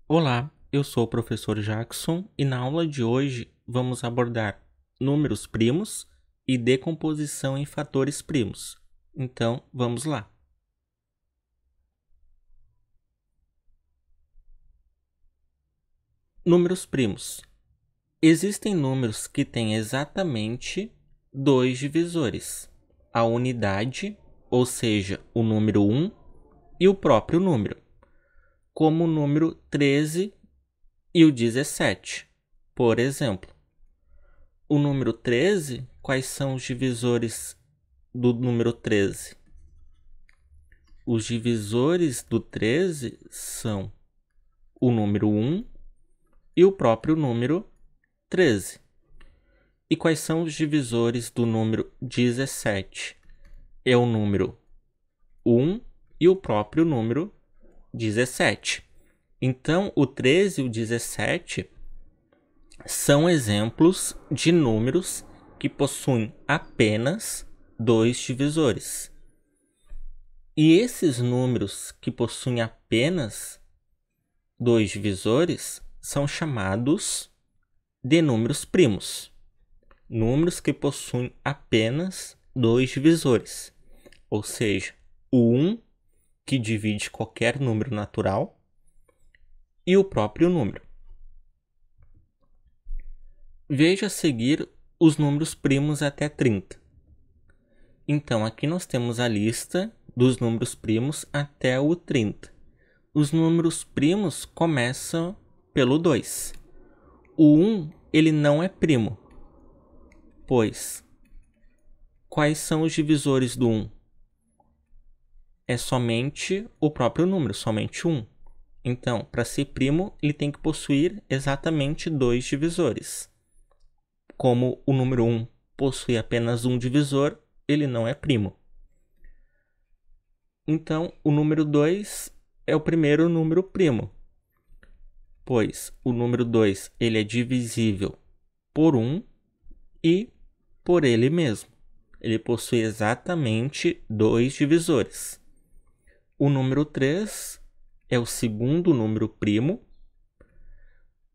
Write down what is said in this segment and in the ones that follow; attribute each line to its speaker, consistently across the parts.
Speaker 1: Olá, eu sou o professor Jackson e na aula de hoje vamos abordar números primos e decomposição em fatores primos. Então, vamos lá. Números primos. Existem números que têm exatamente dois divisores: a unidade, ou seja, o número 1, e o próprio número, como o número 13 e o 17. Por exemplo, o número 13, quais são os divisores do número 13? Os divisores do 13 são o número 1 e o próprio número 13. E quais são os divisores do número 17? É o número 1 e o próprio número 17. Então, o 13 e o 17 são exemplos de números que possuem apenas dois divisores. E esses números que possuem apenas dois divisores são chamados de números primos. Números que possuem apenas dois divisores. Ou seja, o 1, que divide qualquer número natural, e o próprio número. Veja a seguir os números primos até 30. Então, aqui nós temos a lista dos números primos até o 30. Os números primos começam pelo 2. O 1, ele não é primo, pois quais são os divisores do 1? É somente o próprio número, somente 1. Então, para ser primo, ele tem que possuir exatamente dois divisores. Como o número 1 possui apenas um divisor, ele não é primo. Então, o número 2 é o primeiro número primo, pois o número 2 ele é divisível por 1 e por ele mesmo. Ele possui exatamente dois divisores. O número 3 é o segundo número primo.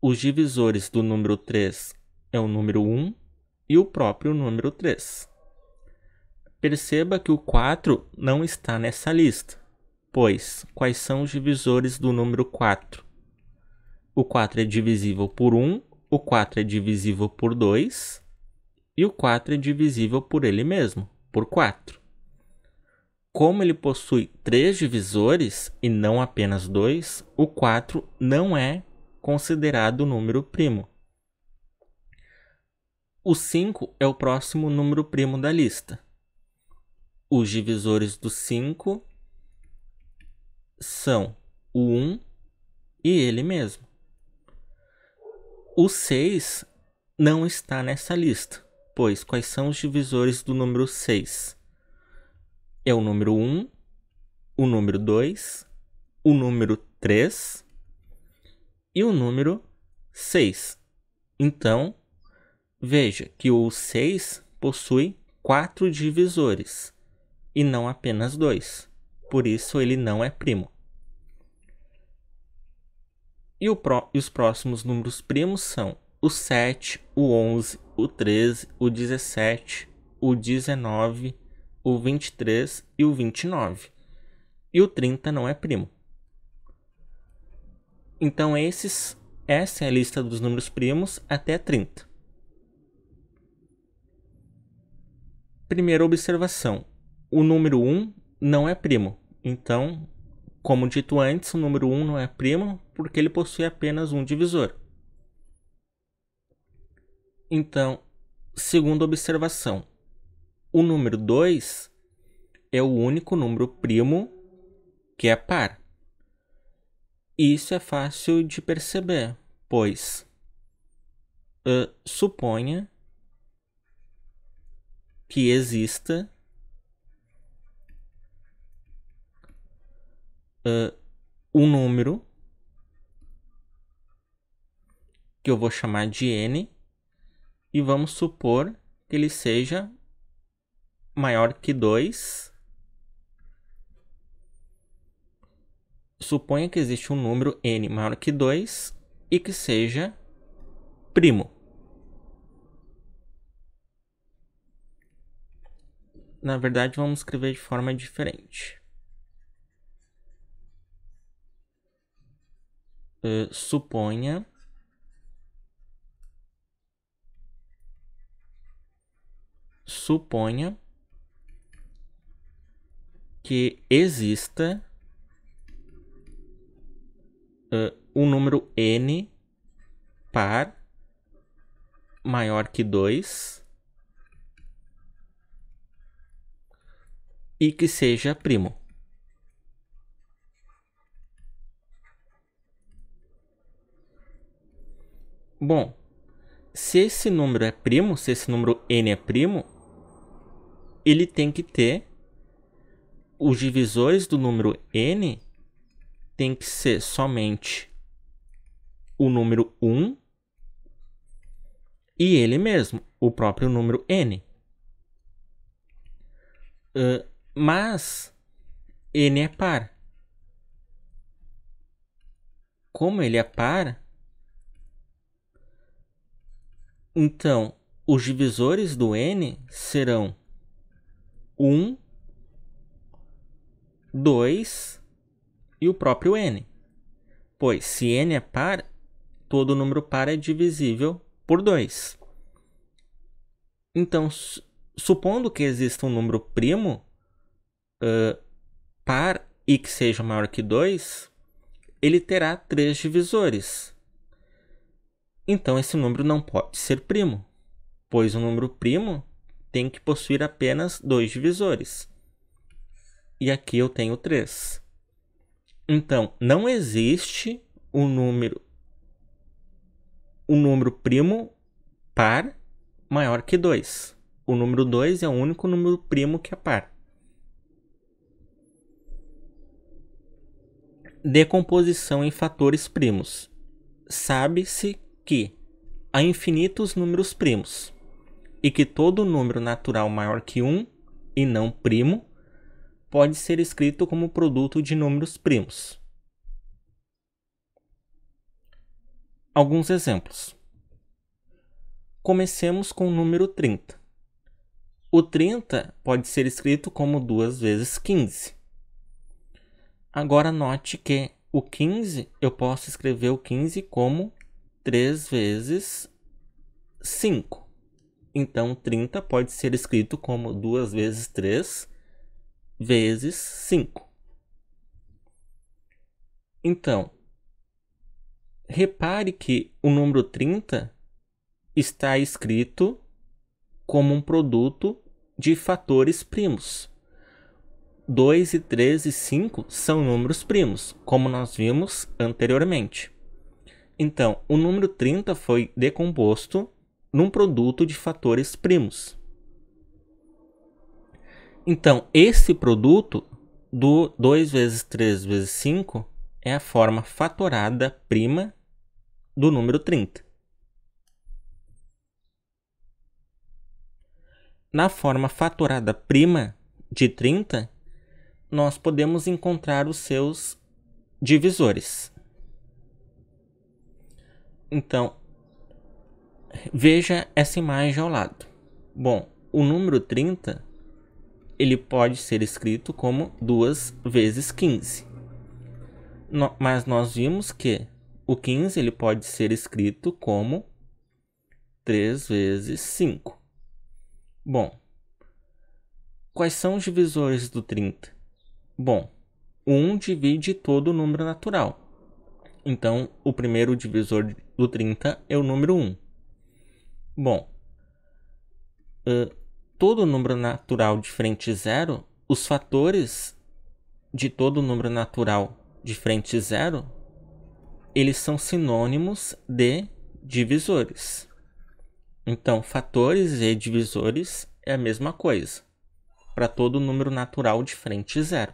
Speaker 1: Os divisores do número 3 é o número 1 e o próprio número 3. Perceba que o 4 não está nessa lista, pois quais são os divisores do número 4? O 4 é divisível por 1, o 4 é divisível por 2 e o 4 é divisível por ele mesmo, por 4. Como ele possui 3 divisores e não apenas 2, o 4 não é considerado número primo. O 5 é o próximo número primo da lista. Os divisores do 5 são o 1 e ele mesmo. O 6 não está nessa lista, pois quais são os divisores do número 6? É o número 1, o número 2, o número 3 e o número 6. Então, veja que o 6 possui 4 divisores e não apenas 2. Por isso, ele não é primo. E os próximos números primos são o 7, o 11, o 13, o 17, o 19, o 23 e o 29. E o 30 não é primo. Então, essa é a lista dos números primos até 30. Primeira observação: o número 1 não é primo. Então, como dito antes, o número 1 não é primo porque ele possui apenas um divisor. Então, segunda observação: o número 2 é o único número primo que é par. Isso é fácil de perceber, pois suponha que exista um número que eu vou chamar de n e vamos supor que ele seja maior que 2, Suponha que existe um número n maior que 2 e que seja primo. Na verdade, vamos escrever de forma diferente. Suponha que exista um número n par maior que 2 e que seja primo. Bom, se esse número é primo, se esse número n é primo, ele tem que ter os divisores do número n tem que ser somente o número 1 e ele mesmo, o próprio número n. Mas n é par. Como ele é par, então os divisores do n serão 1, 2 e o próprio n. Pois se n é par, todo número par é divisível por 2. Então, supondo que exista um número primo par e que seja maior que 2, ele terá 3 divisores. Então, esse número não pode ser primo, pois o número primo tem que possuir apenas 2 divisores. E aqui eu tenho 3. Então, não existe um número primo par maior que 2. O número 2 é o único número primo que é par. Decomposição em fatores primos. Sabe-se que há infinitos números primos e que todo número natural maior que 1 e não primo pode ser escrito como produto de números primos. Alguns exemplos. Comecemos com o número 30. O 30 pode ser escrito como 2 vezes 15. Agora note que o 15, eu posso escrever o 15 como 3 vezes 5. Então, 30 pode ser escrito como 2 vezes 3 vezes 5. Então, repare que o número 30 está escrito como um produto de fatores primos. 2 e 3 e 5 são números primos, como nós vimos anteriormente. Então, o número 30 foi decomposto num produto de fatores primos. Então, esse produto do 2 vezes 3 vezes 5 é a forma fatorada prima do número 30. Na forma fatorada prima de 30, nós podemos encontrar os seus divisores. Então, veja essa imagem ao lado. Bom, o número 30, ele pode ser escrito como 2 vezes 15. Mas nós vimos que o 15 ele pode ser escrito como 3 vezes 5. Bom, quais são os divisores do 30? Bom, o 1 divide todo o número natural. Então, o primeiro divisor do 30 é o número 1. Bom, todo número natural diferente de 0, os fatores de todo número natural diferente de 0, eles são sinônimos de divisores. Então, fatores e divisores é a mesma coisa para todo número natural diferente de 0.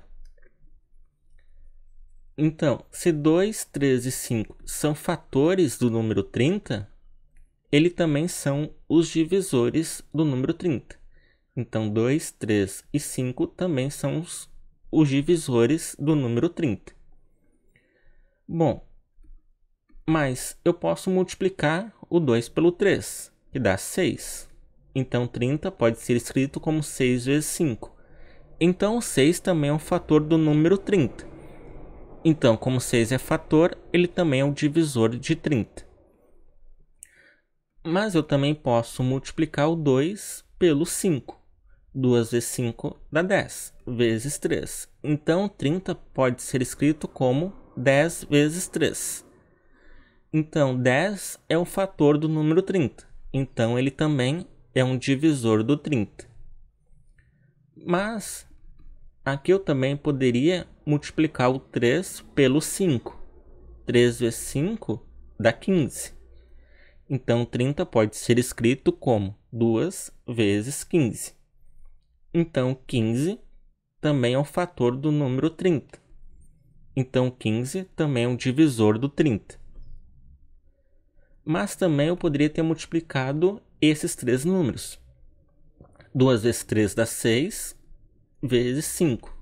Speaker 1: Então, se 2, 3 e 5 são fatores do número 30, eles também são os divisores do número 30. Então, 2, 3 e 5 também são os divisores do número 30. Bom, mas eu posso multiplicar o 2 pelo 3, que dá 6. Então, 30 pode ser escrito como 6 vezes 5. Então, o 6 também é um fator do número 30. Então, como 6 é fator, ele também é um divisor de 30. Mas eu também posso multiplicar o 2 pelo 5. 2 vezes 5 dá 10, vezes 3. Então, 30 pode ser escrito como 10 vezes 3. Então, 10 é um fator do número 30. Então, ele também é um divisor do 30. Mas, aqui eu também poderia multiplicar o 3 pelo 5. 3 vezes 5 dá 15. Então, 30 pode ser escrito como 2 vezes 15. Então, 15 também é um fator do número 30. Então, 15 também é um divisor do 30. Mas também eu poderia ter multiplicado esses três números. 2 vezes 3 dá 6, vezes 5,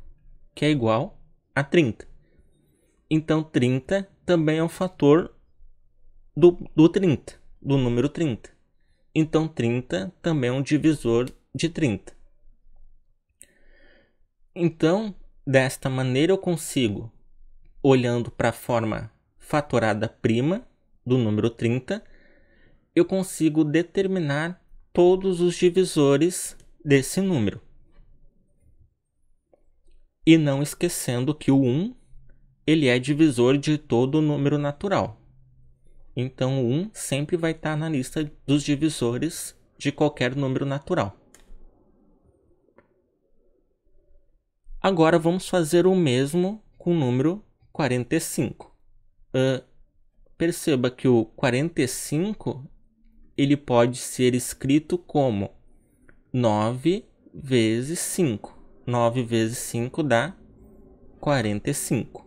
Speaker 1: que é igual a 30. Então, 30 também é um fator do 30, do número 30. Então, 30 também é um divisor de 30. Então, desta maneira eu consigo, olhando para a forma fatorada prima do número 30, eu consigo determinar todos os divisores desse número. E não esquecendo que o 1 ele é divisor de todo número natural. Então, o 1 sempre vai estar na lista dos divisores de qualquer número natural. Agora, vamos fazer o mesmo com o número 45. Perceba que o 45 ele pode ser escrito como 9 vezes 5. 9 vezes 5 dá 45.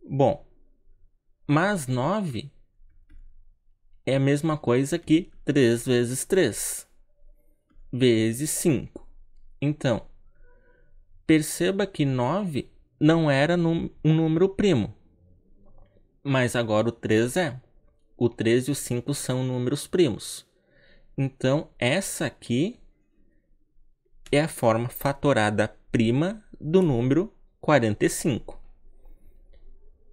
Speaker 1: Bom, mas 9 é a mesma coisa que 3 vezes 3, vezes 5. Então, perceba que 9 não era um número primo, mas agora o 3 é. O 3 e o 5 são números primos. Então, essa aqui é a forma fatorada prima do número 45.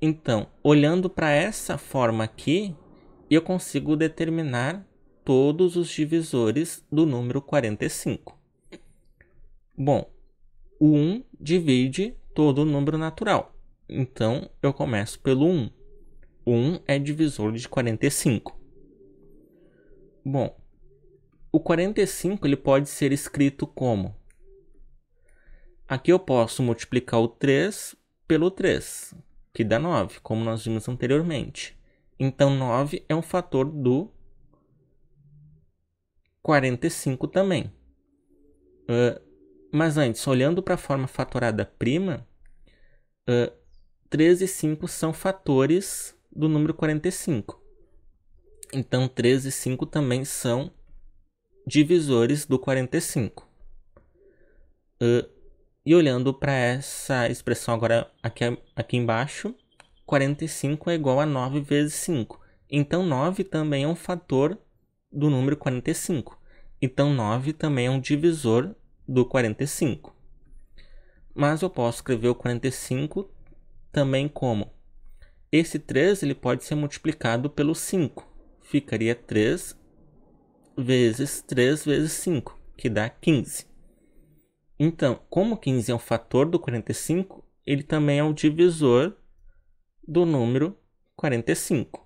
Speaker 1: Então, olhando para essa forma aqui, eu consigo determinar todos os divisores do número 45. Bom, o 1 divide todo o número natural. Então, eu começo pelo 1. O 1 é divisor de 45. Bom, o 45 ele pode ser escrito como... Aqui eu posso multiplicar o 3 pelo 3, que dá 9, como nós vimos anteriormente. Então, 9 é um fator do 45 também. Mas antes, olhando para a forma fatorada prima, 3 e 5 são fatores do número 45. Então, 3 e 5 também são divisores do 45. E olhando para essa expressão agora aqui embaixo, 45 é igual a 9 vezes 5. Então, 9 também é um fator do número 45. Então, 9 também é um divisor do 45. Mas eu posso escrever o 45 também como... Esse 3 ele pode ser multiplicado pelo 5. Ficaria 3 vezes 3 vezes 5, que dá 15. Então, como 15 é um fator do 45, ele também é um divisor do número 45.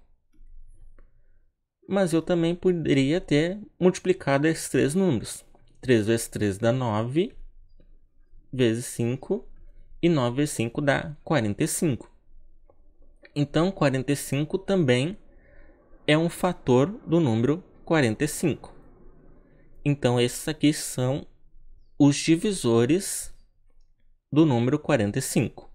Speaker 1: Mas eu também poderia ter multiplicado esses três números. 3 vezes 3 dá 9, vezes 5, e 9 vezes 5 dá 45. Então, 45 também é um fator do número 45. Então, esses aqui são os divisores do número 45.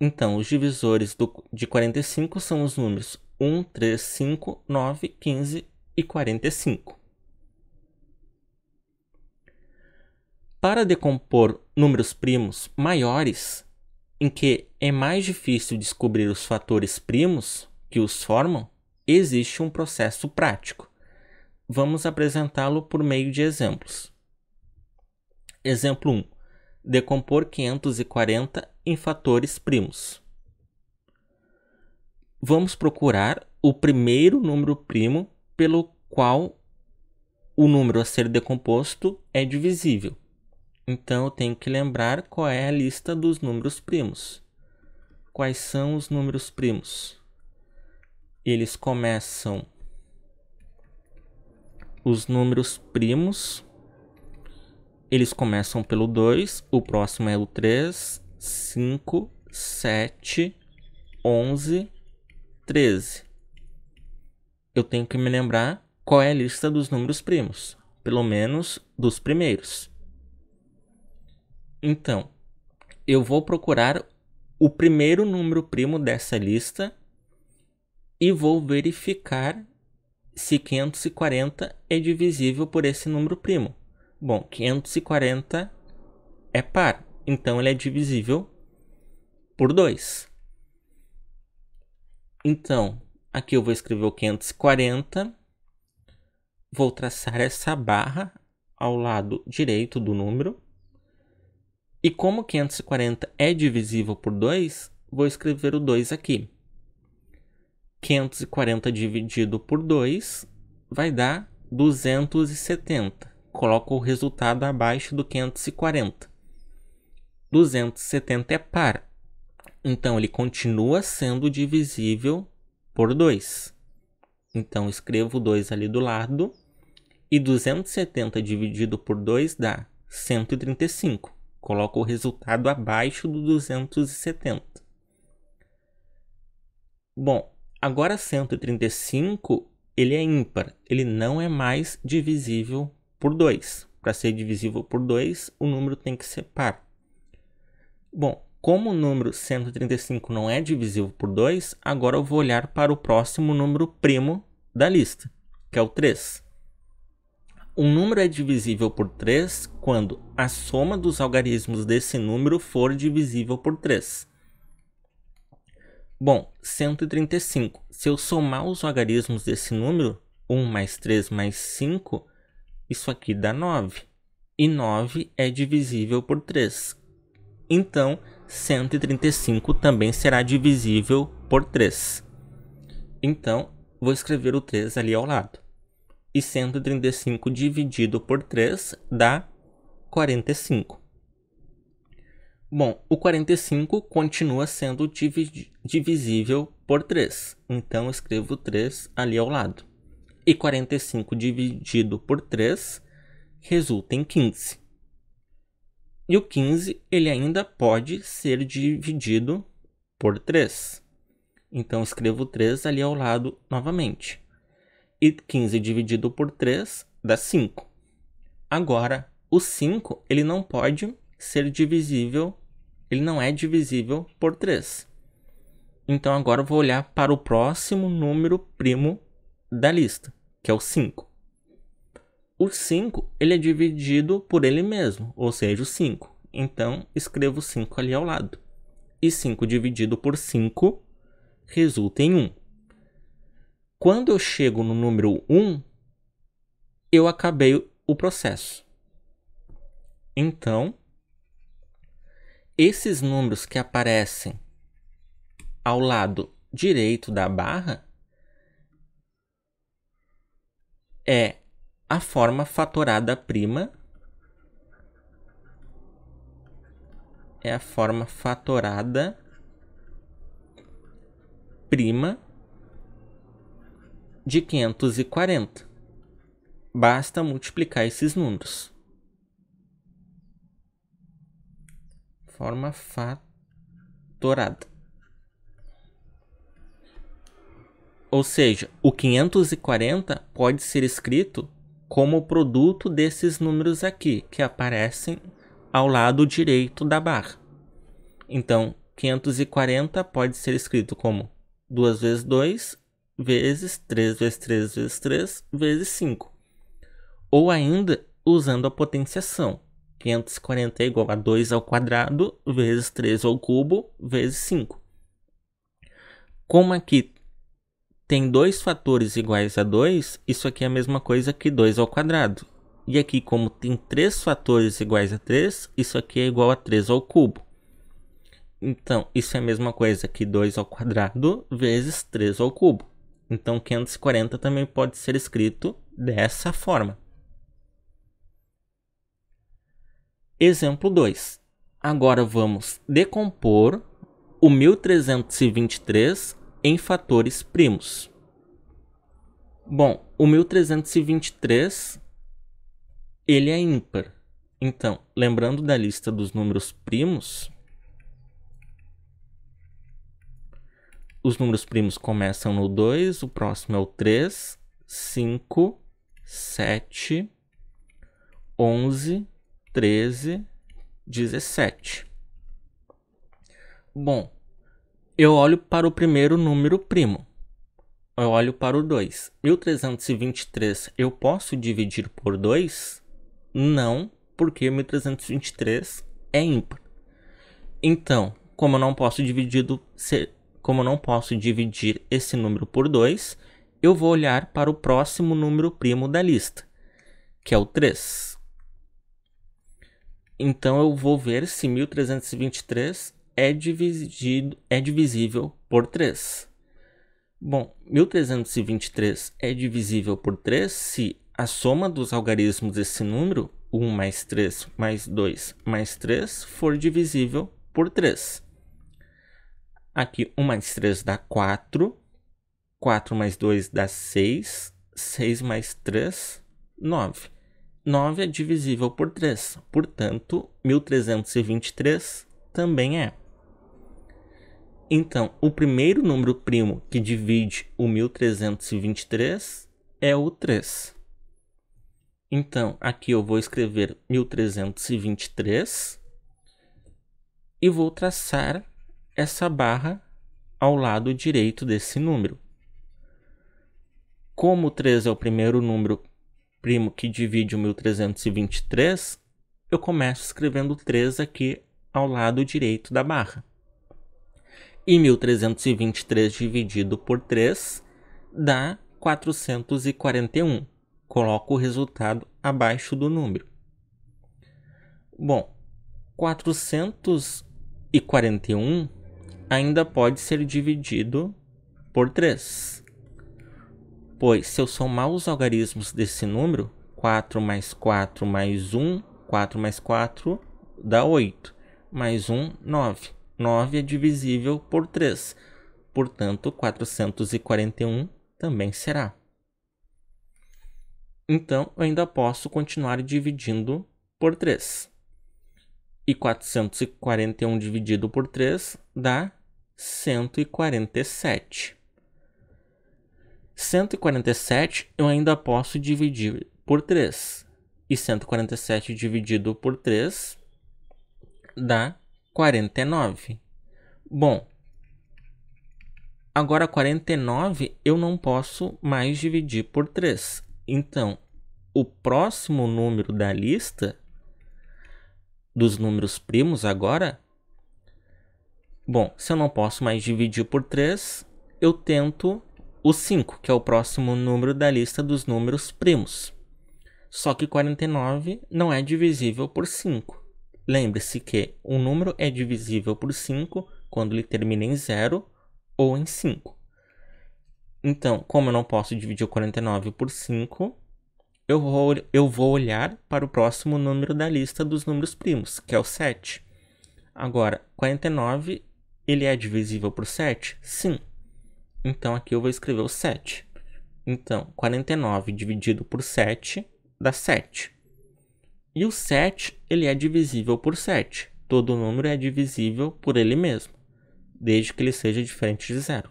Speaker 1: Então, os divisores de 45 são os números 1, 3, 5, 9, 15 e 45. Para decompor números primos maiores, em que é mais difícil descobrir os fatores primos que os formam, existe um processo prático. Vamos apresentá-lo por meio de exemplos. Exemplo 1. Decompor 540 em fatores primos. Vamos procurar o primeiro número primo pelo qual o número a ser decomposto é divisível. Então eu tenho que lembrar qual é a lista dos números primos. Quais são os números primos? Eles começam... Os números primos, eles começam pelo 2, o próximo é o 3, 5, 7, 11, 13. Eu tenho que me lembrar qual é a lista dos números primos, pelo menos dos primeiros. Então, eu vou procurar o primeiro número primo dessa lista e vou verificar se 540 é divisível por esse número primo. Bom, 540 é par, então ele é divisível por 2. Então, aqui eu vou escrever o 540, vou traçar essa barra ao lado direito do número. E como 540 é divisível por 2, vou escrever o 2 aqui. 540 dividido por 2 vai dar 270. Coloco o resultado abaixo do 540. 270 é par. Então, ele continua sendo divisível por 2. Então, escrevo 2 ali do lado. E 270 dividido por 2 dá 135. Coloco o resultado abaixo do 270. Bom, agora 135, ele é ímpar. Ele não é mais divisível por 2. Para ser divisível por 2, o número tem que ser par. Bom, como o número 135 não é divisível por 2, agora eu vou olhar para o próximo número primo da lista, que é o 3. Um número é divisível por 3 quando a soma dos algarismos desse número for divisível por 3. Bom, 135. Se eu somar os algarismos desse número, 1 mais 3 mais 5, isso aqui dá 9. E 9 é divisível por 3. Então, 135 também será divisível por 3. Então, vou escrever o 3 ali ao lado. E 135 dividido por 3 dá 45. Bom, o 45 continua sendo divisível por 3. Então, escrevo 3 ali ao lado. E 45 dividido por 3 resulta em 15. E o 15, ele ainda pode ser dividido por 3. Então, escrevo 3 ali ao lado novamente. E 15 dividido por 3 dá 5. Agora, o 5, ele não pode ser divisível, ele não é divisível por 3. Então, agora eu vou olhar para o próximo número primo da lista, que é o 5. O 5, ele é dividido por ele mesmo, ou seja, o 5. Então, escrevo 5 ali ao lado. E 5 dividido por 5 resulta em 1. Quando eu chego no número 1, eu acabei o processo. Então, esses números que aparecem ao lado direito da barra é a forma fatorada prima. É a forma fatorada prima de 540. Basta multiplicar esses números. Forma fatorada. Ou seja, o 540 pode ser escrito como o produto desses números aqui, que aparecem ao lado direito da barra. Então, 540 pode ser escrito como 2 vezes 2 vezes 3 vezes 3 vezes 3 vezes 5. Ou ainda usando a potenciação, 540 é igual a 2 ao quadrado vezes 3 ao cubo vezes 5. Como aqui tem dois fatores iguais a 2, isso aqui é a mesma coisa que 2 ao quadrado. E aqui, como tem 3 fatores iguais a 3, isso aqui é igual a 3 ao cubo. Então, isso é a mesma coisa que 2 ao quadrado vezes 3 ao cubo. Então, 540 também pode ser escrito dessa forma. Exemplo 2. Agora vamos decompor o 1323 em fatores primos. Bom, o 1323 ele é ímpar. Então, lembrando da lista dos números primos, os números primos começam no 2, o próximo é o 3, 5, 7, 11, 13, 17. Bom, eu olho para o primeiro número primo. Eu olho para o 2. 1323 eu posso dividir por 2? Não, porque 1323 é ímpar. Então, como eu não posso dividir esse número por 2, eu vou olhar para o próximo número primo da lista, que é o 3. Então, eu vou ver se 1323 é divisível por 3. Bom, 1323 é divisível por 3 se a soma dos algarismos desse número, 1 mais 3 mais 2 mais 3, for divisível por 3. Aqui, 1 mais 3 dá 4, 4 mais 2 dá 6, 6 mais 3, 9. 9 é divisível por 3, portanto, 1323 também é. Então, o primeiro número primo que divide o 1323 é o 3. Então, aqui eu vou escrever 1323 e vou traçar essa barra ao lado direito desse número. Como o 3 é o primeiro número primo que divide o 1323, eu começo escrevendo 3 aqui ao lado direito da barra. E 1323 dividido por 3 dá 441. Coloco o resultado abaixo do número. Bom, 441 ainda pode ser dividido por 3. Pois, se eu somar os algarismos desse número, 4 mais 4 mais 1, 4 mais 4 dá 8. Mais 1, 9. 9 é divisível por 3. Portanto, 441 também será. Então, eu ainda posso continuar dividindo por 3. E 441 dividido por 3 dá 147. 147 eu ainda posso dividir por 3. E 147 dividido por 3 dá 49. Bom, agora 49 eu não posso mais dividir por 3. Então, o próximo número da lista dos números primos agora... Bom, se eu não posso mais dividir por 3, eu tento o 5, que é o próximo número da lista dos números primos. Só que 49 não é divisível por 5. Lembre-se que um número é divisível por 5 quando ele termina em 0 ou em 5. Então, como eu não posso dividir o 49 por 5, eu vou olhar para o próximo número da lista dos números primos, que é o 7. Agora, 49, ele é divisível por 7? Sim. Então, aqui eu vou escrever o 7. Então, 49 dividido por 7 dá 7. E o 7, ele é divisível por 7. Todo número é divisível por ele mesmo, desde que ele seja diferente de 0.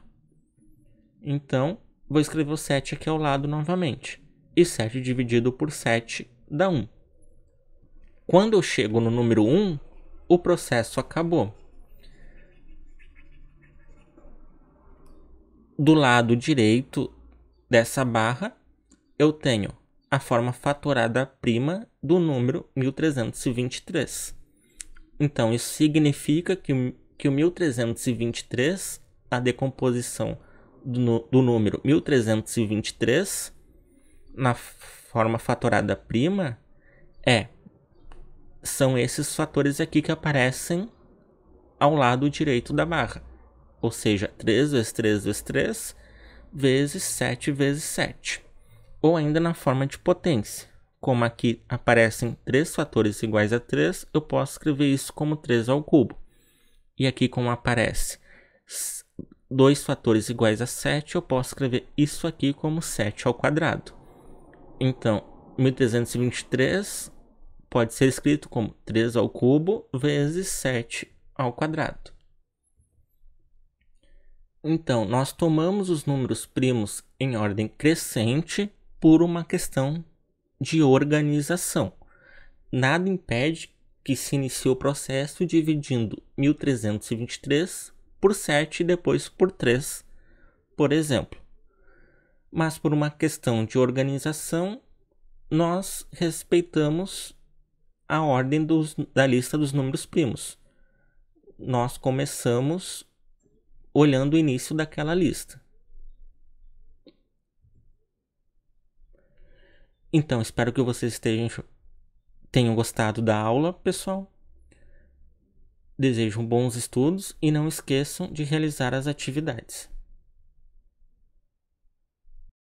Speaker 1: Então, vou escrever o 7 aqui ao lado novamente. E 7 dividido por 7 dá 1. Quando eu chego no número 1, o processo acabou. Do lado direito dessa barra, eu tenho a forma fatorada prima do número 1323. Então, isso significa que o 1323, a decomposição do número 1323 na forma fatorada prima são esses fatores aqui que aparecem ao lado direito da barra. Ou seja, 3 vezes 3 vezes 3 vezes 7 vezes 7. Ou ainda na forma de potência. Como aqui aparecem 3 fatores iguais a 3, eu posso escrever isso como 3 ao cubo. E aqui, como aparece 2 fatores iguais a 7, eu posso escrever isso aqui como 7 ao quadrado. Então, 1323 pode ser escrito como 3 ao cubo vezes 7 ao quadrado. Então, nós tomamos os números primos em ordem crescente por uma questão de organização. Nada impede que se inicie o processo dividindo 1323 por 7 e depois por 3, por exemplo. Mas por uma questão de organização, nós respeitamos a ordem da lista dos números primos. Nós começamos olhando o início daquela lista. Então, espero que vocês tenham gostado da aula, pessoal. Desejo bons estudos e não esqueçam de realizar as atividades.